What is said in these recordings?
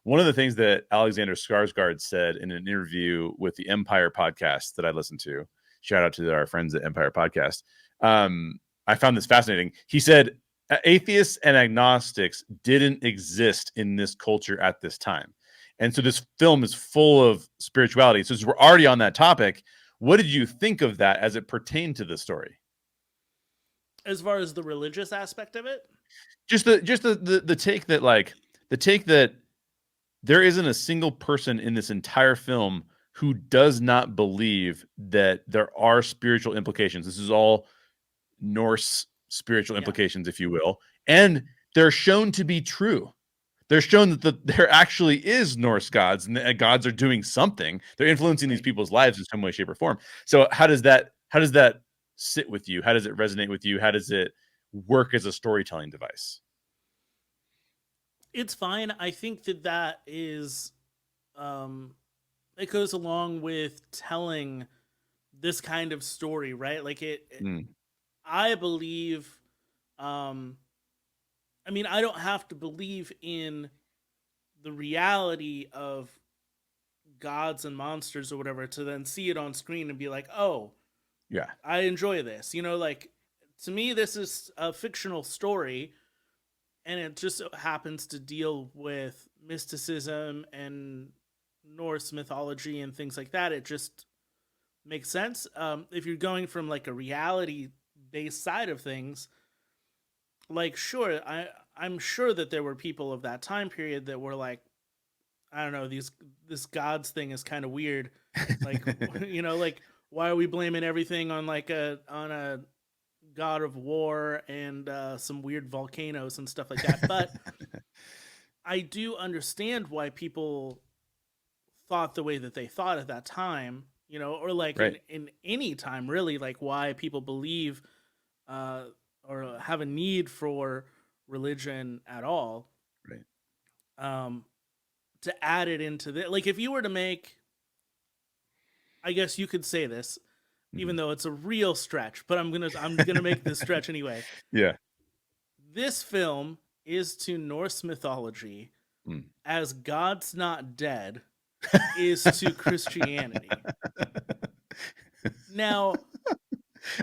one of the things that Alexander Skarsgård said in an interview with the Empire podcast that I listened to, shout out to our friends at Empire Podcast, I found this fascinating. He said, atheists and agnostics didn't exist in this culture at this time. And so this film is full of spirituality. So since we're already on that topic, what did you think of that as it pertained to the story? As far as the religious aspect of it? Just the take that, like, the take that there isn't a single person in this entire film who does not believe that there are spiritual implications. This is all Norse spiritual implications, if you will. And they're shown to be true. They're shown that there actually is Norse gods, and the gods are doing something. They're influencing these people's lives in some way, shape, or form. So how does that sit with you? How does it resonate with you? How does it work as a storytelling device? It's fine. I think that is it goes along with telling this kind of story, right? Like I believe I mean, I don't have to believe in the reality of gods and monsters or whatever to then see it on screen and be like, oh, yeah, I enjoy this. You know, like, to me, this is a fictional story, and it just happens to deal with mysticism and Norse mythology and things like that. It just makes sense. If you're going from like a reality based side of things, like, sure, I'm sure that there were people of that time period that were like, I don't know, this gods thing is kind of weird. Like, you know, like, why are we blaming everything on a god of war and some weird volcanoes and stuff like that? But I do understand why people thought the way that they thought at that time, you know, or like in any time really, like why people believe or have a need for religion at all. Right. To add it into the, like, if you were to make, I guess you could say this, even though it's a real stretch, but I'm gonna make this stretch anyway. Yeah. This film is to Norse mythology as God's Not Dead is to Christianity. Now,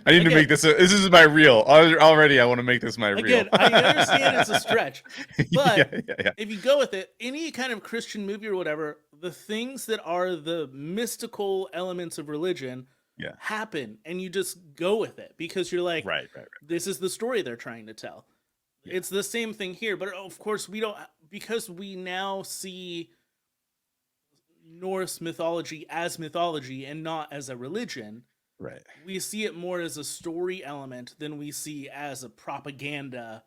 I need to make this. This is my reel already. I want to make this my reel. Again, I understand it's a stretch, but if you go with it, any kind of Christian movie or whatever, the things that are the mystical elements of religion happen, and you just go with it because you're like, right. This is the story they're trying to tell. Yeah. It's the same thing here, but of course we don't, because we now see Norse mythology as mythology and not as a religion. Right. We see it more as a story element than we see as a propaganda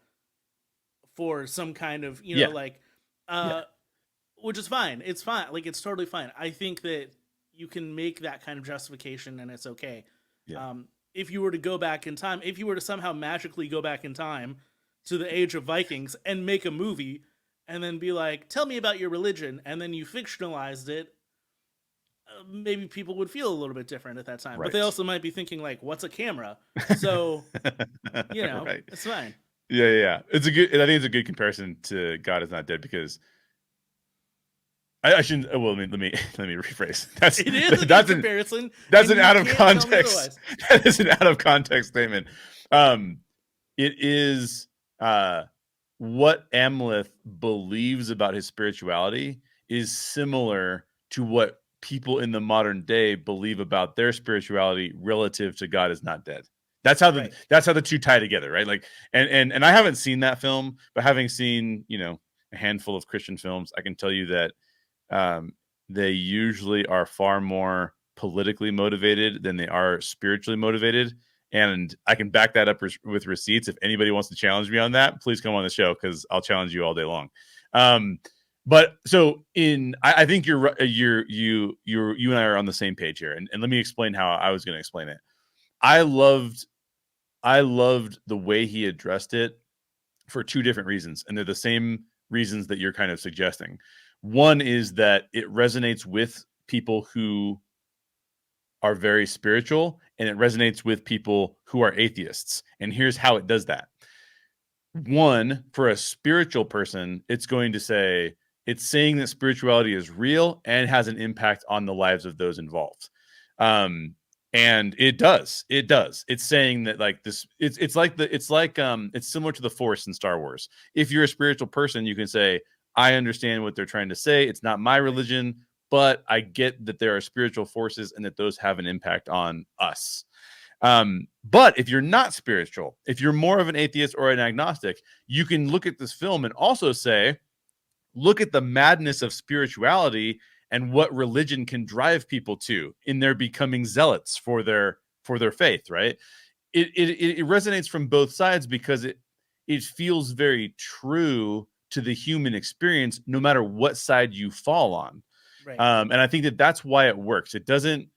for some kind of, you know, like, which is fine. It's fine. Like, it's totally fine. I think that you can make that kind of justification and it's okay. Yeah. If you were to go back in time, if you were to somehow magically go back in time to the age of Vikings and make a movie and then be like, tell me about your religion, and then you fictionalized it, maybe people would feel a little bit different at that time. Right. But they also might be thinking, like, what's a camera? So, you know, it's fine. Yeah. It's a good, I think it's a good comparison to God Is Not Dead, because I shouldn't, well, let me rephrase. It is a good comparison. That's an out of context. That is an out of context statement. It is what Amleth believes about his spirituality is similar to what people in the modern day believe about their spirituality relative to God Is Not Dead. That's how the two tie together, right? Like, and I haven't seen that film, but having seen, you know, a handful of Christian films, I can tell you that they usually are far more politically motivated than they are spiritually motivated. And I can back that up with receipts. If anybody wants to challenge me on that, please come on the show, because I'll challenge you all day long. But so I think you and I are on the same page here. And let me explain how I was going to explain it. I loved the way he addressed it for two different reasons. And they're the same reasons that you're kind of suggesting. One is that it resonates with people who are very spiritual, and it resonates with people who are atheists. And here's how it does that. One, for a spiritual person, it's going to say, It's saying that spirituality is real and has an impact on the lives of those involved. And it does. It's saying that like this, it's similar to the Force in Star Wars. If you're a spiritual person, you can say, I understand what they're trying to say. It's not my religion, but I get that there are spiritual forces and that those have an impact on us. But if you're not spiritual, if you're more of an atheist or an agnostic, you can look at this film and also say, look at the madness of spirituality and what religion can drive people to in their becoming zealots for their faith, right? It resonates from both sides because it feels very true to the human experience, no matter what side you fall on. Right. And I think that that's why it works. It doesn't.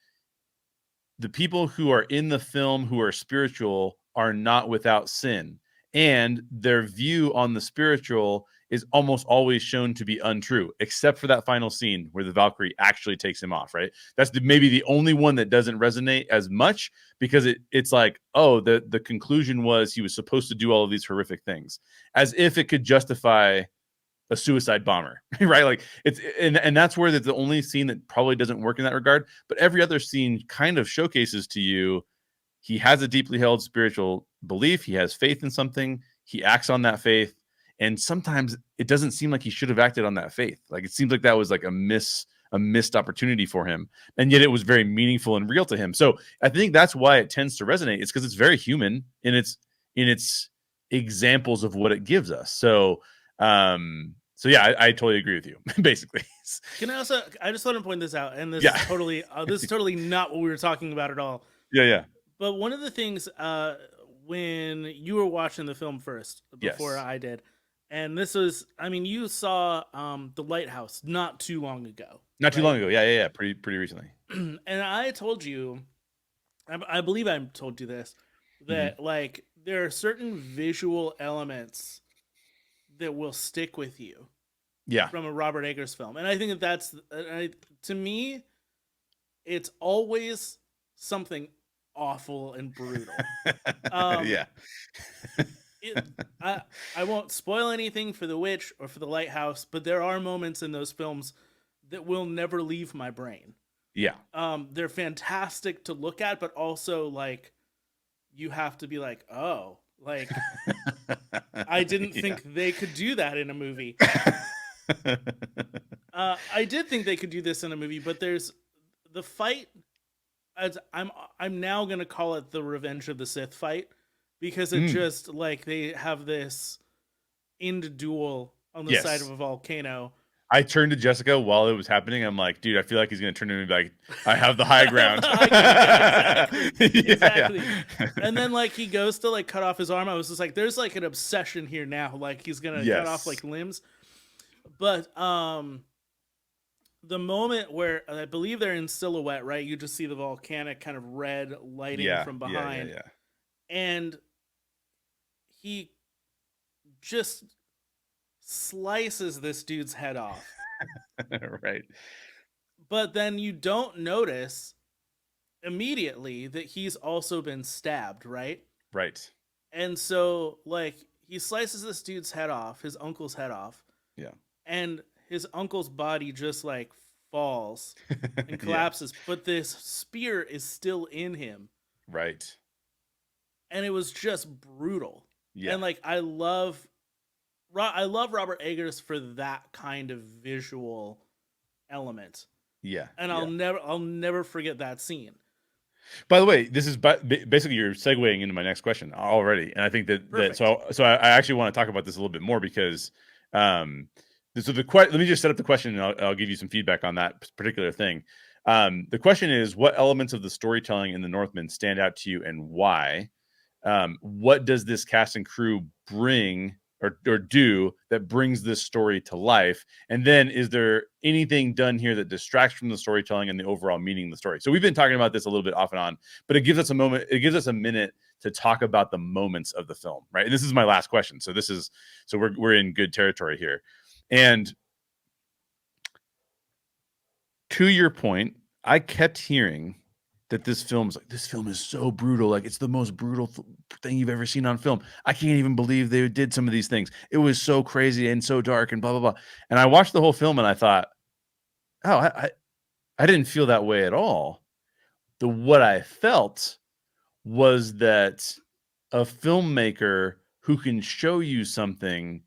The people who are in the film who are spiritual are not without sin, and their view on the spiritual is almost always shown to be untrue, except for that final scene where the Valkyrie actually takes him off, right? That's maybe the only one that doesn't resonate as much, because it's like, oh, the conclusion was he was supposed to do all of these horrific things, as if it could justify a suicide bomber, right? Like it's, and that's where the only scene that probably doesn't work in that regard. But every other scene kind of showcases to you he has a deeply held spiritual belief. He has faith in something. He acts on that faith. And sometimes it doesn't seem like he should have acted on that faith. Like it seems like that was like a missed opportunity for him. And yet it was very meaningful and real to him. So I think that's why it tends to resonate. It's because it's very human in its examples of what it gives us. So yeah, I totally agree with you, basically. Can I just want to point this out, and this is totally not what we were talking about at all. Yeah. But one of the things, when you were watching the film first, before I did, and this was, I mean, you saw The Lighthouse not too long ago. Not too long ago. Yeah. Pretty recently. And I told you, I believe I told you this, that like there are certain visual elements that will stick with you. Yeah. From a Robert Eggers film. And I think that's, to me, it's always something awful and brutal. Yeah. I won't spoil anything for The Witch or for The Lighthouse, but there are moments in those films that will never leave my brain. Yeah. They're fantastic to look at, but also like you have to be like, oh, like I didn't think they could do that in a movie. I did think they could do this in a movie, but there's the fight. As I'm now gonna call it the Revenge of the Sith fight, because it just like they have this end duel on the side of a volcano. I turned to Jessica while it was happening. I'm like, dude, I feel like he's gonna turn to me and be like, I have the high ground. Exactly. And then like he goes to like cut off his arm. I was just like, there's like an obsession here now. Like he's gonna cut off like limbs. But the moment where I believe they're in silhouette, right? You just see the volcanic kind of red lighting from behind. Yeah. And he just slices this dude's head off. Right. But then you don't notice immediately that he's also been stabbed, right? Right. And so like he slices this dude's head off, his uncle's head off. Yeah. And his uncle's body just like falls and collapses, but this spear is still in him. Right. And it was just brutal. Yeah. And like I love Robert Eggers for that kind of visual element. Yeah. And I'll never forget that scene. By the way, this is basically you're segueing into my next question already, and I think that so I actually want to talk about this a little bit more because let me just set up the question, and I'll give you some feedback on that particular thing. The question is, what elements of the storytelling in the Northman stand out to you, and why? What does this cast and crew bring or do that brings this story to life? And then is there anything done here that distracts from the storytelling and the overall meaning of the story? So we've been talking about this a little bit off and on, but it gives us a minute to talk about the moments of the film, right? And this is my last question. So we're in good territory here. And to your point, I kept hearing that this film is so brutal. Like, it's the most brutal thing you've ever seen on film. I can't even believe they did some of these things. It was so crazy and so dark and blah, blah, blah. And I watched the whole film and I thought, oh, I didn't feel that way at all. What I felt was that a filmmaker who can show you something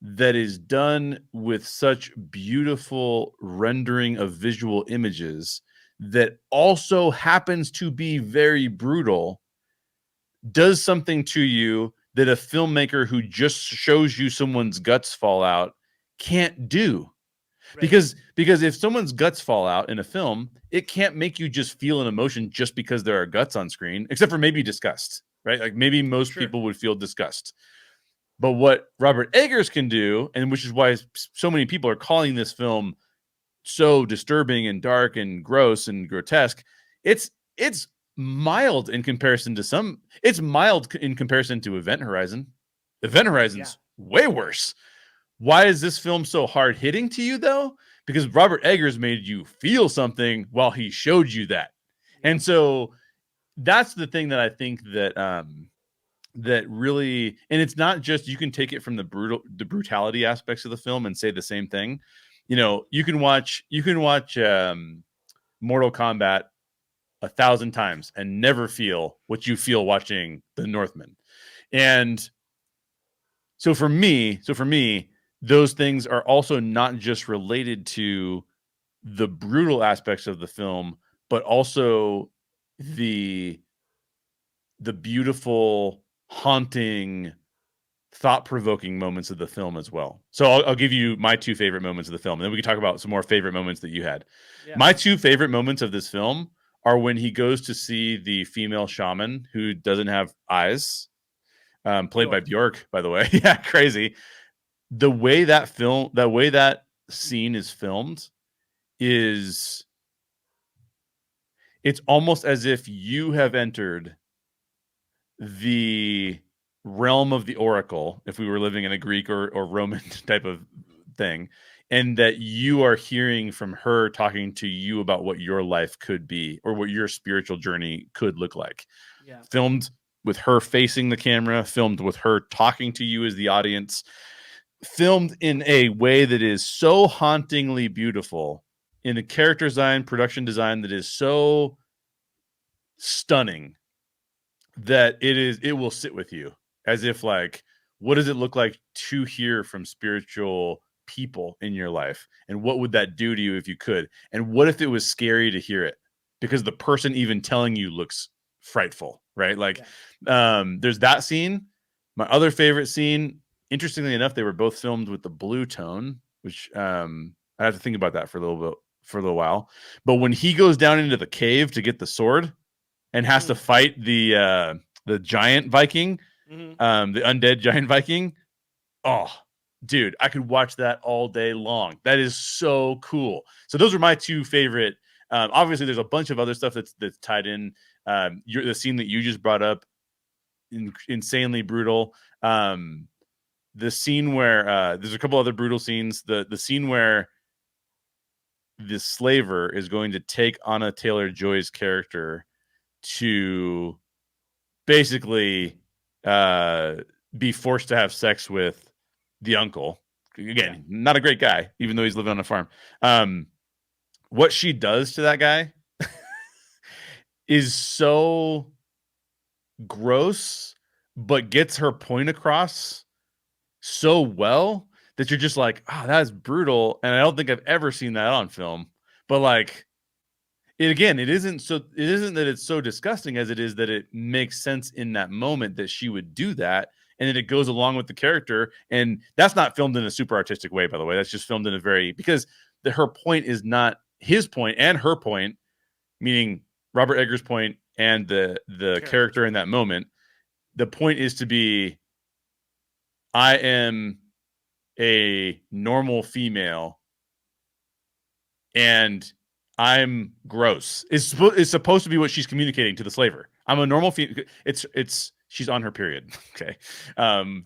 that is done with such beautiful rendering of visual images that also happens to be very brutal does something to you that a filmmaker who just shows you someone's guts fall out can't do. Right. Because if someone's guts fall out in a film, it can't make you just feel an emotion just because there are guts on screen, except for maybe disgust, right? Like, maybe most people would feel disgust. But what Robert Eggers can do, and which is why so many people are calling this film so disturbing and dark and gross and grotesque, it's mild in comparison to it's mild in comparison to Event Horizon. Event Horizon's way worse. Why is this film so hard hitting to you though? Because Robert Eggers made you feel something while he showed you that. And so that's the thing that I think that that really, and it's not just, you can take it from the brutality aspects of the film and say the same thing. You know, you can watch Mortal Kombat 1,000 times and never feel what you feel watching The Northman. And so for me, those things are also not just related to the brutal aspects of the film, but also the beautiful, haunting, thought-provoking moments of the film as well. So I'll give you my two favorite moments of the film, and then we can talk about some more favorite moments that you had. Yeah. My two favorite moments of this film are when he goes to see the female shaman who doesn't have eyes, played by Bjork, by the way. Yeah, crazy. The way that scene is filmed is, it's almost as if you have entered the realm of the oracle, if we were living in a Greek or Roman type of thing, and that you are hearing from her talking to you about what your life could be or what your spiritual journey could look like. Yeah. Filmed with her facing the camera, filmed with her talking to you as the audience, filmed in a way that is so hauntingly beautiful, in a character design, production design that is so stunning that it will sit with you as if, like, what does it look like to hear from spiritual people in your life? And what would that do to you if you could? And what if it was scary to hear it because the person even telling you looks frightful, right? Like, there's that scene. My other favorite scene, interestingly enough, they were both filmed with the blue tone, which I have to think about that for a little while. But when he goes down into the cave to get the sword and has to fight the giant Viking, the undead giant Viking. Oh, dude, I could watch that all day long. That is so cool. So those are my two favorite. Obviously, there's a bunch of other stuff that's tied in. The scene that you just brought up, insanely brutal. The scene where there's a couple other brutal scenes. The scene where the slaver is going to take Anna Taylor-Joy's character to basically be forced to have sex with the uncle. Again, not a great guy, even though he's living on a farm. What she does to that guy is so gross, but gets her point across so well that you're just like, oh, that's brutal. And I don't think I've ever seen that on film. But like, it isn't that it's so disgusting as it is that it makes sense in that moment that she would do that, and then it goes along with the character. And that's not filmed in a super artistic way, by the way. That's just filmed in a very, because her point is not his point and her point, meaning Robert Eggers' point and the character in that moment. The point is to be, I am a normal female and I'm gross. It's supposed to be what she's communicating to the slaver. I'm a normal female. She's on her period. Okay.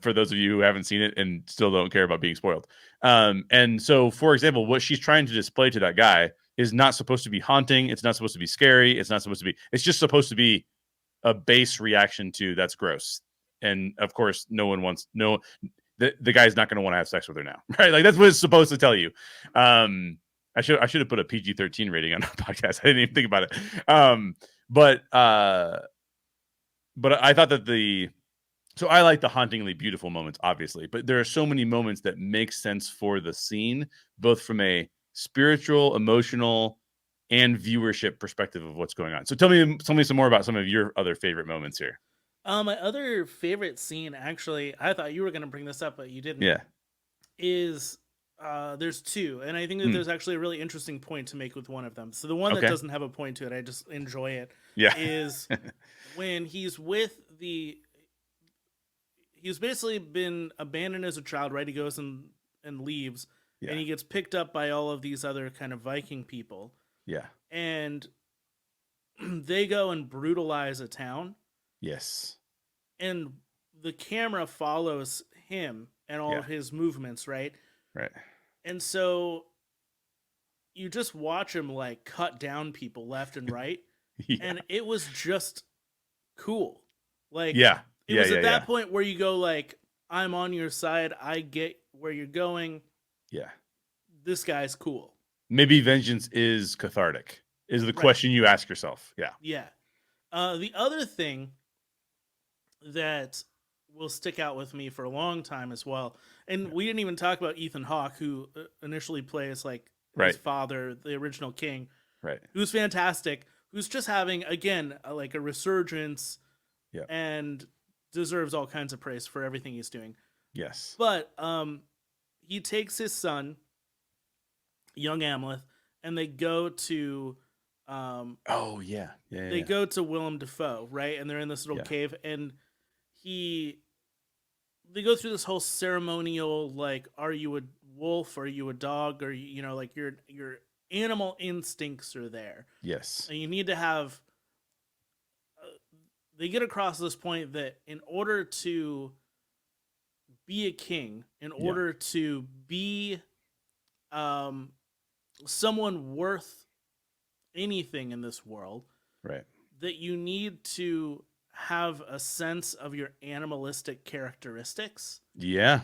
For those of you who haven't seen it and still don't care about being spoiled. And so, for example, what she's trying to display to that guy is not supposed to be haunting. It's not supposed to be scary. It's not supposed to be. It's just supposed to be a base reaction to that's gross. And of course, no one wants the guy's not going to want to have sex with her now, right? Like that's what it's supposed to tell you. I should have put a PG-13 rating on our podcast. I didn't even think about it. But I thought that so I like the hauntingly beautiful moments, obviously, but there are so many moments that make sense for the scene, both from a spiritual, emotional, and viewership perspective of what's going on. So tell me some more about some of your other favorite moments here. My other favorite scene, actually, I thought you were going to bring this up, but you didn't. Yeah. Is there's two, and I think that there's actually a really interesting point to make with one of them. So the one that doesn't have a point to it, I just enjoy it. Yeah. Is when he's basically been abandoned as a child, right? He goes and leaves, and he gets picked up by all of these other kind of Viking people. Yeah. And they go and brutalize a town. Yes. And the camera follows him and all of his movements, right? Right. And so you just watch him like cut down people left and right. And it was just cool. Like, it was at that point where you go like, I'm on your side. I get where you're going. Yeah. This guy's cool. Maybe vengeance is cathartic, is the question you ask yourself. Yeah. Yeah. The other thing that will stick out with me for a long time as well, and we didn't even talk about Ethan Hawke, who initially plays like his father, the original king, who's fantastic, who's just having, again, like a resurgence and deserves all kinds of praise for everything he's doing. Yes. But he takes his son, young Hamlet, and they go to they go to Willem Dafoe, right? And they're in this little cave, and they go through this whole ceremonial, like, are you a wolf? Are you a dog? Or, you know, like your animal instincts are there. Yes. And you need to have, they get across this point that in order to be a king, in order to be someone worth anything in this world, that you need to have a sense of your animalistic characteristics. Yeah.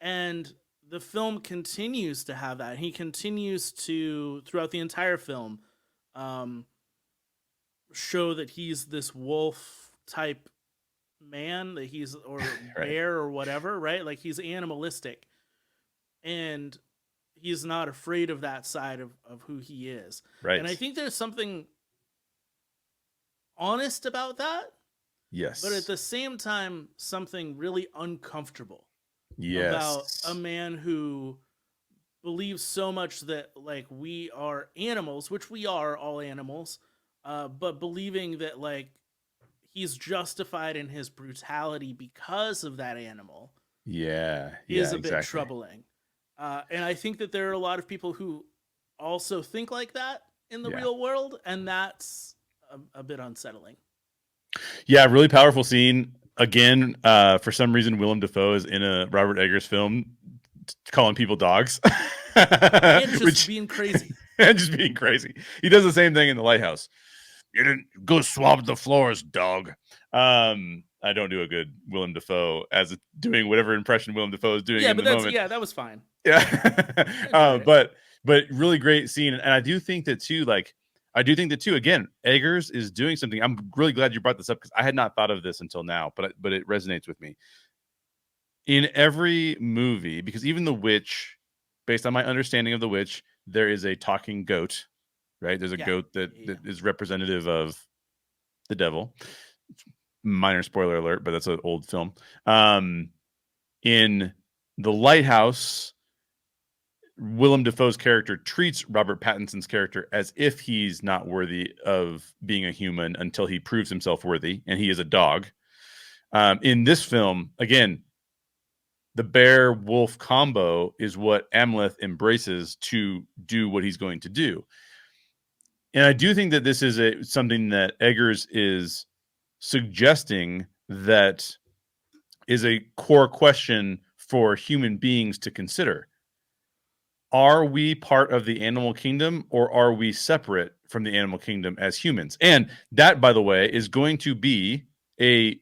And the film continues to have that. He continues to, throughout the entire film, show that he's this wolf type man, that he's, or bear or whatever, right? Like, he's animalistic. And he's not afraid of that side of who he is. Right. And I think there's something honest about that. Yes. But at the same time, something really uncomfortable. Yes. About a man who believes so much that, like, we are animals, which we are all animals, but believing that, like, he's justified in his brutality because of that animal is a bit troubling. And I think that there are a lot of people who also think like that in the real world, and that's a bit unsettling. Yeah, really powerful scene. Again, for some reason, Willem Dafoe is in a Robert Eggers film calling people dogs. And just being crazy. And just being crazy. He does the same thing in The Lighthouse. You didn't go swab the floors, dog. I don't do a good Willem Dafoe as doing whatever impression Willem Dafoe is doing in the moment. Yeah, that was fine. Yeah. But really great scene. And I do think that too, again, Eggers is doing something. I'm really glad you brought this up because I had not thought of this until now, but it resonates with me. In every movie, because even The Witch, based on my understanding of The Witch, there is a talking goat, right? There's a goat that is representative of the devil. Minor spoiler alert, but that's an old film. In The Lighthouse, Willem Dafoe's character treats Robert Pattinson's character as if he's not worthy of being a human until he proves himself worthy, and he is a dog. In this film, again, the bear-wolf combo is what Amleth embraces to do what he's going to do. And I do think that this is something that Eggers is suggesting that is a core question for human beings to consider. are we part of the animal kingdom or are we separate from the animal kingdom as humans? And that, by the way, is going to be a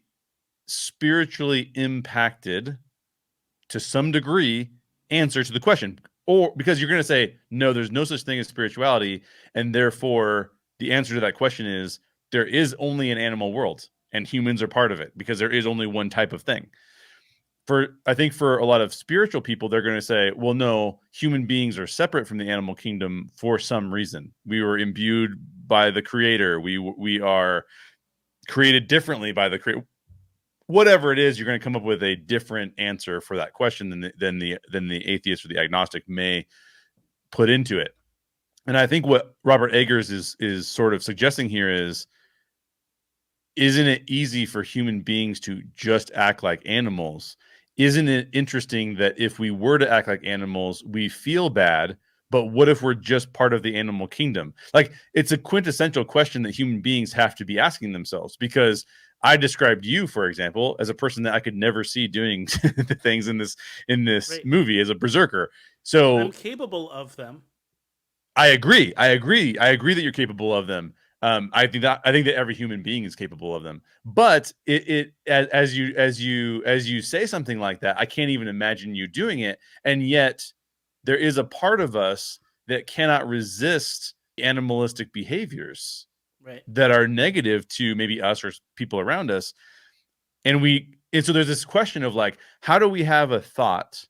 spiritually impacted to some degree answer to the question. Or because you're going to say, no, there's no such thing as spirituality. And therefore, the answer to that question is there is only an animal world and humans are part of it because there is only one type of thing. I think for a lot of spiritual people, they're going to say, well, no, human beings are separate from the animal kingdom for some reason. We were imbued by the creator. We are created differently by the creator. Whatever it is, you're going to come up with a different answer for that question than the atheist or the agnostic may put into it. And I think what Robert Eggers is sort of suggesting here is, isn't it easy for human beings to just act like animals? Isn't it interesting that if we were to act like animals, we feel bad, but what if we're just part of the animal kingdom? Like, it's a quintessential question that human beings have to be asking themselves, because I described you, for example, as a person that I could never see doing the things in this Right. movie as a berserker. So I'm capable of them. I agree that you're capable of them. I think that every human being is capable of them. But as you say something like that, I can't even imagine you doing it. And yet there is a part of us that cannot resist animalistic behaviors, right, that are negative to maybe us or people around us. And so there's this question of like, how do we have a thought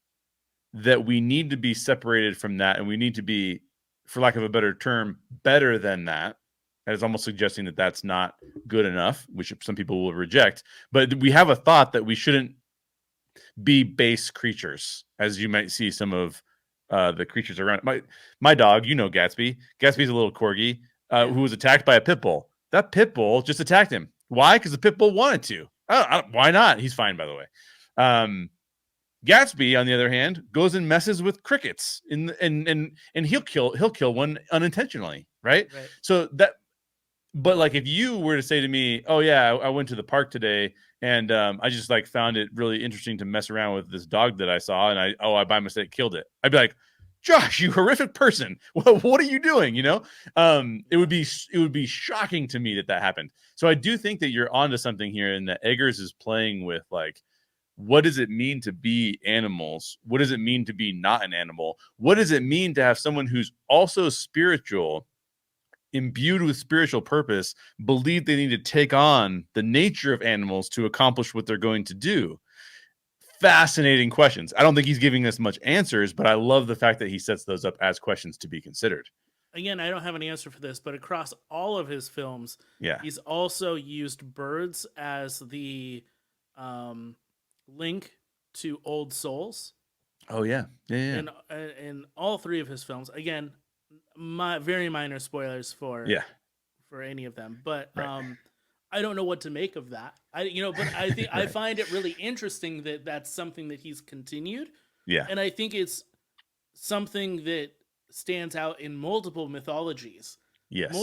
that we need to be separated from that, and we need to be, for lack of a better term, better than that? That is almost suggesting that that's not good enough, which some people will reject. But we have a thought that we shouldn't be base creatures, as you might see some of the creatures around. My dog, Gatsby. Gatsby's a little corgi who was attacked by a pit bull. That pit bull just attacked him. Why? Because the pit bull wanted to. Why not? He's fine, by the way. Gatsby, on the other hand, goes and messes with crickets, and he'll kill one unintentionally, right? So that, but like, if you were to say to me, "Oh yeah, I went to the park today, and I just like found it really interesting to mess around with this dog that I saw, and I by mistake killed it," I'd be like, "Josh, you horrific person! What are you doing?" It would be shocking to me that happened. So I do think that you're onto something here, and that Eggers is playing with, like, what does it mean to be animals? What does it mean to be not an animal? What does it mean to have someone who's also spiritual, imbued with spiritual purpose, believe they need to take on the nature of animals to accomplish what they're going to do? Fascinating questions. I don't think he's giving us much answers, but I love the fact that he sets those up as questions to be considered. Again, I don't have an answer for this, but across all of his films, he's also used birds as the link to old souls. Oh yeah. In all three of his films. Again, very minor spoilers for any of them, but I don't know what to make of that. But I think I find it really interesting that that's something that he's continued. Yeah, and I think it's something that stands out in multiple mythologies. Yes,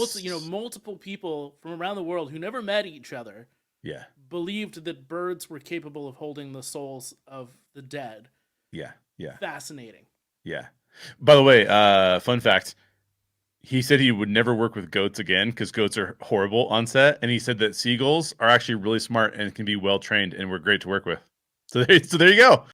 multiple people from around the world who never met each other. Yeah, believed that birds were capable of holding the souls of the dead. Yeah. Fascinating. Yeah. By the way, fun fact, he said he would never work with goats again because goats are horrible on set. And he said that seagulls are actually really smart and can be well trained and were great to work with. So there you go.